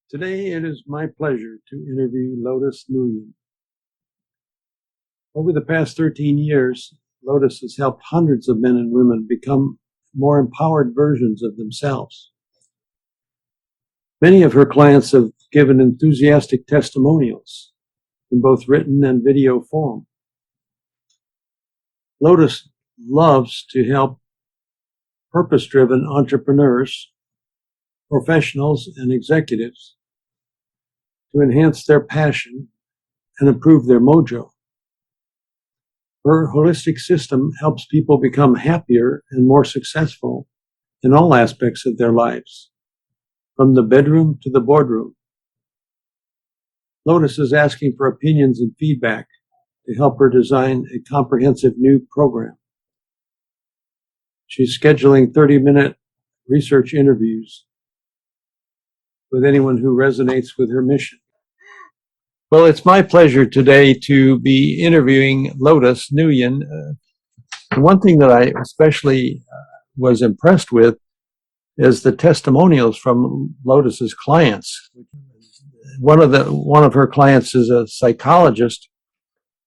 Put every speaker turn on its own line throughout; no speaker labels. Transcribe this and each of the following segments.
Today it is my pleasure to interview Lotus Nguyen. Over the past 13 years, Lotus has helped hundreds of men and women become more empowered versions of themselves. Many of her clients have given enthusiastic testimonials in both written and video form. Lotus loves to help purpose-driven entrepreneurs, professionals, and executives to enhance their passion and improve their mojo. Her holistic system helps people become happier and more successful in all aspects of their lives, from the bedroom to the boardroom. Lotus is asking for opinions and feedback to help her design a comprehensive new program. She's scheduling 30-minute research interviews with anyone who resonates with her mission. Well, it's my pleasure today to be interviewing Lotus Nguyen. One thing that I especially was impressed with is the testimonials from Lotus's clients. One of her clients is a psychologist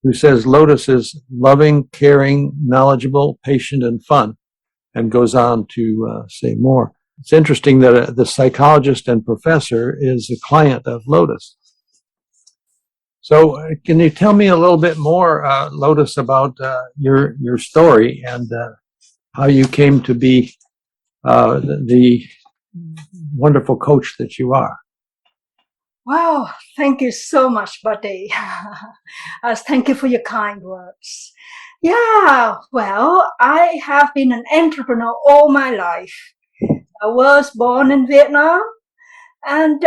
who says Lotus is loving, caring, knowledgeable, patient, and fun, and goes on to say more. It's interesting that the psychologist and professor is a client of Lotus. So can you tell me a little bit more, Lotus, about your story and how you came to be the wonderful coach that you are?
Wow, thank you so much, Buddy. Thank you for your kind words. Yeah, well, I have been an entrepreneur all my life. I was born in Vietnam, and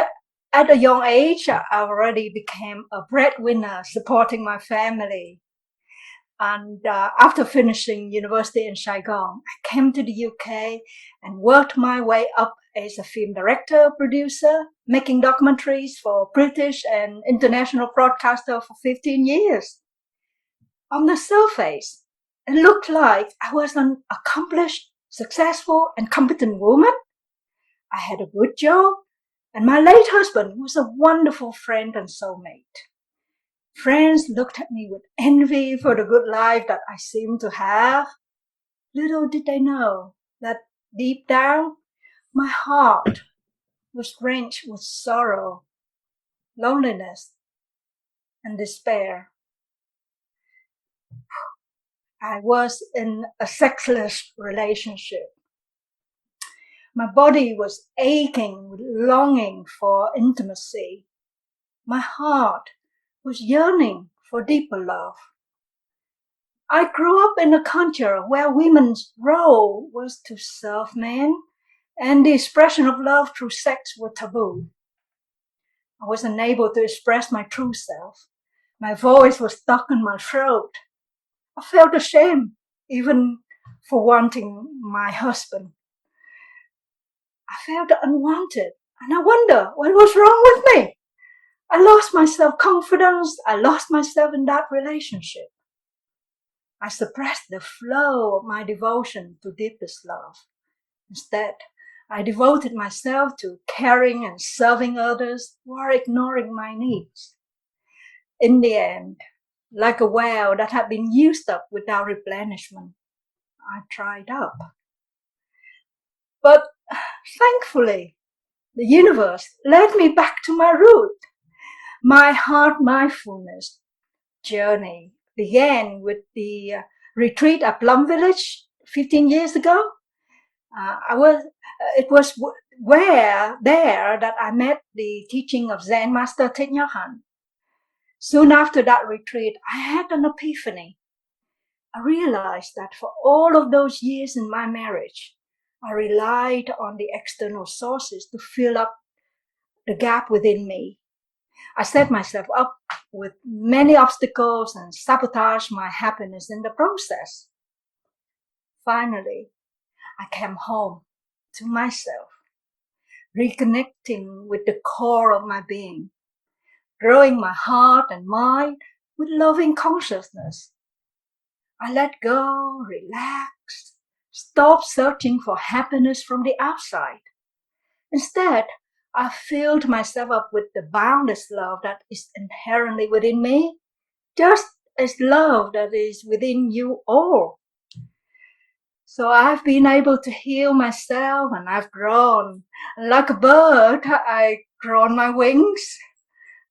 at a young age, I already became a breadwinner supporting my family. And after finishing university in Qigong, I came to the UK and worked my way up as a film director, producer, making documentaries for British and international broadcaster for 15 years. On the surface, it looked like I was an accomplished, successful, and competent woman. I had a good job, and my late husband was a wonderful friend and soulmate. Friends looked at me with envy for the good life that I seemed to have. Little did they know that deep down, my heart was wrenched with sorrow, loneliness, and despair. I was in a sexless relationship. My body was aching with longing for intimacy. My heart was yearning for deeper love. I grew up in a culture where women's role was to serve men, and the expression of love through sex were taboo. I was unable to express my true self. My voice was stuck in my throat. I felt ashamed, even for wanting my husband. I felt unwanted, and I wonder what was wrong with me. I lost my self-confidence. I lost myself in that relationship. I suppressed the flow of my devotion to deepest love. Instead, I devoted myself to caring and serving others while ignoring my needs. In the end, like a well that had been used up without replenishment, I dried up. But thankfully, the universe led me back to my root. My heart mindfulness journey began with the retreat at Plum Village 15 years ago. It was there that I met the teaching of Zen Master Thich Nhat Hanh. Soon after that retreat, I had an epiphany. I realized that for all of those years in my marriage, I relied on the external sources to fill up the gap within me. I set myself up with many obstacles and sabotaged my happiness in the process. Finally, I came home to myself, reconnecting with the core of my being, growing my heart and mind with loving consciousness. I let go, relaxed, stopped searching for happiness from the outside. Instead, I filled myself up with the boundless love that is inherently within me, just as love that is within you all. So I've been able to heal myself, and I've grown. Like a bird, I've grown my wings,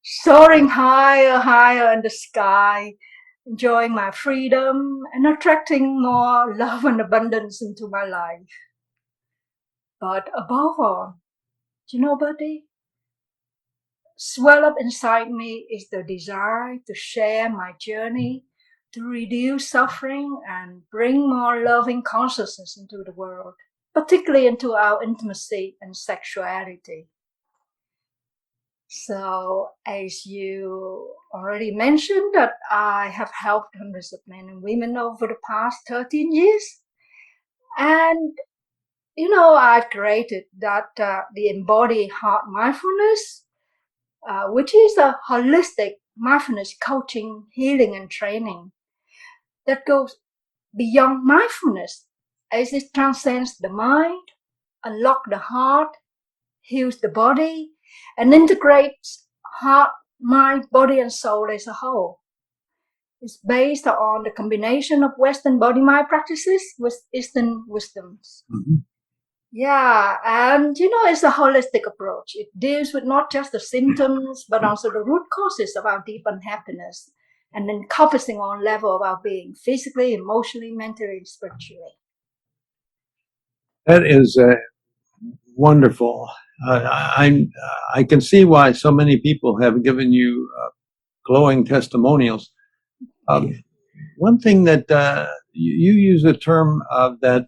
soaring higher, higher in the sky, enjoying my freedom and attracting more love and abundance into my life. But above all, do you know, buddy? Swell up inside me is the desire to share my journey, to reduce suffering and bring more loving consciousness into the world, particularly into our intimacy and sexuality. So, as you already mentioned, that I have helped hundreds of men and women over the past 13 years. And, I've created that the embodied heart mindfulness, which is a holistic mindfulness coaching, healing, and training that goes beyond mindfulness as it transcends the mind, unlocks the heart, heals the body, and integrates heart, mind, body, and soul as a whole. It's based on the combination of Western body-mind practices with Eastern wisdoms.
Mhm.
Yeah, and it's a holistic approach. It deals with not just the symptoms, but also the root causes of our deep unhappiness, and encompassing all level of our being, physically, emotionally, mentally, and spiritually.
That is wonderful. I can see why so many people have given you glowing testimonials. One thing that you use a term that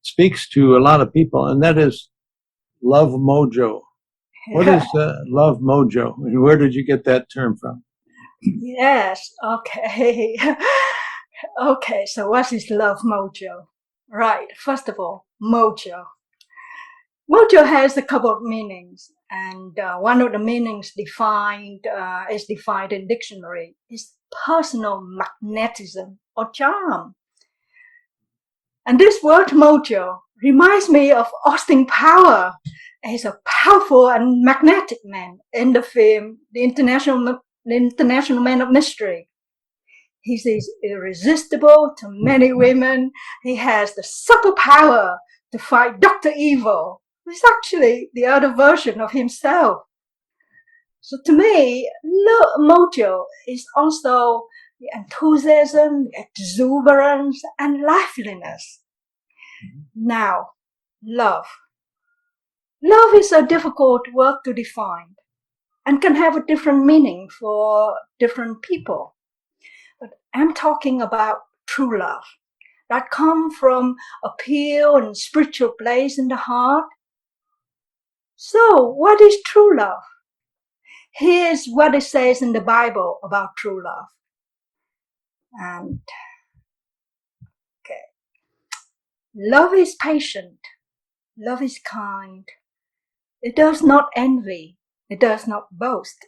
speaks to a lot of people, and that is love mojo. What is love mojo, and where did you get that term from?
Yes, okay. Okay, so what is love mojo? Right, first of all, mojo. Mojo has a couple of meanings, and one of the meanings is defined in dictionary is personal magnetism or charm. And this word mojo reminds me of Austin Power as a powerful and magnetic man in the film The International Man of Mystery. He is irresistible to many women. He has the superpower to fight Dr. Evil, who is actually the other version of himself. So to me, Mojo is also the enthusiasm, the exuberance, and liveliness. Now, love. Love is a difficult word to define and can have a different meaning for different people. But I'm talking about true love that come from a pure and spiritual place in the heart. So, what is true love? Here's what it says in the Bible about true love. And okay, love is patient, love is kind. It does not envy, it does not boast,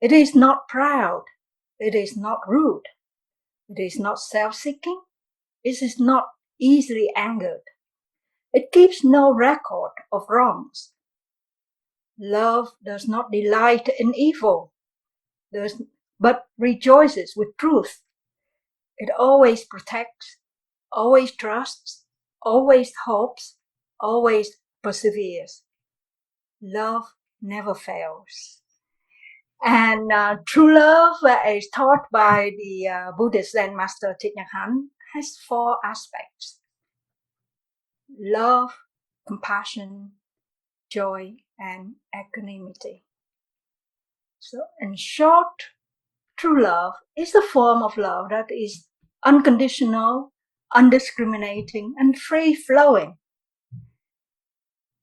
it is not proud, it is not rude, it is not self-seeking, it is not easily angered. It keeps no record of wrongs. Love does not delight in evil, but rejoices with truth. It always protects, always trusts, always hopes, always perseveres. Love never fails. And true love, as taught by the Buddhist Zen master Thich Nhat Hanh, has 4 aspects: love, compassion, joy, and equanimity. So, in short, true love is a form of love that is unconditional, undiscriminating, and free-flowing.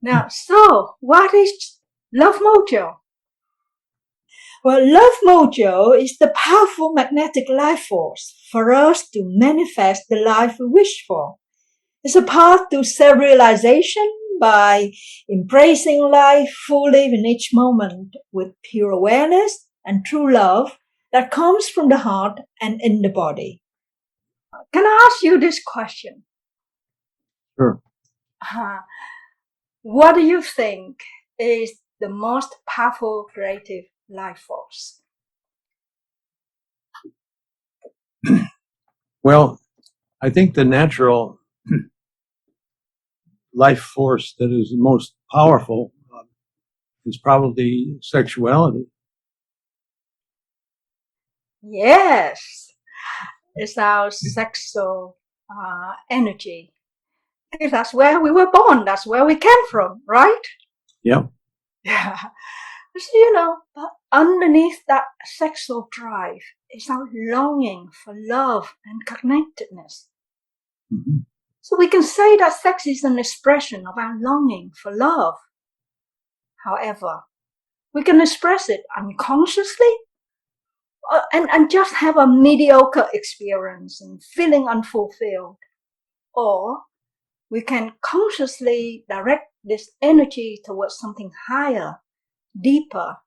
Now, so what is Love Mojo? Well, Love Mojo is the powerful magnetic life force for us to manifest the life we wish for. It's a path to self-realization by embracing life fully in each moment with pure awareness and true love that comes from the heart and in the body. Can I ask you this question?
Sure.
What do you think is the most powerful creative life force?
Well, I think the natural life force that is the most powerful is probably sexuality.
Yes, it's our sexual energy. Because that's where we were born. That's where we came from, right?
Yep.
Yeah. So, but underneath that sexual drive is our longing for love and connectedness.
Mm-hmm.
So we can say that sex is an expression of our longing for love. However, we can express it unconsciously and just have a mediocre experience and feeling unfulfilled. Or we can consciously direct this energy towards something higher, deeper,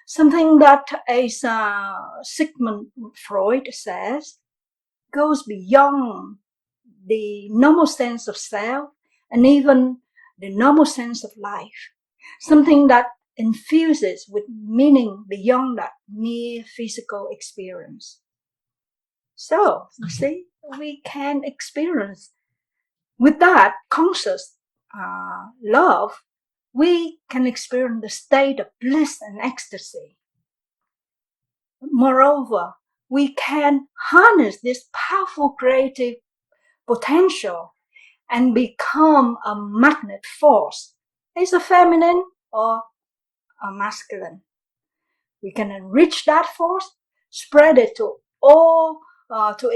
something that, as Sigmund Freud says, goes beyond the normal sense of self and even the normal sense of life, something that infuses with meaning beyond that mere physical experience. So, you see, we can experience with that conscious love, we can experience the state of bliss and ecstasy. Moreover, we can harness this powerful creative potential and become a magnet force. It's a feminine or a masculine. We can enrich that force, spread it to all, to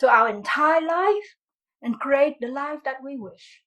our entire life, and create the life that we wish.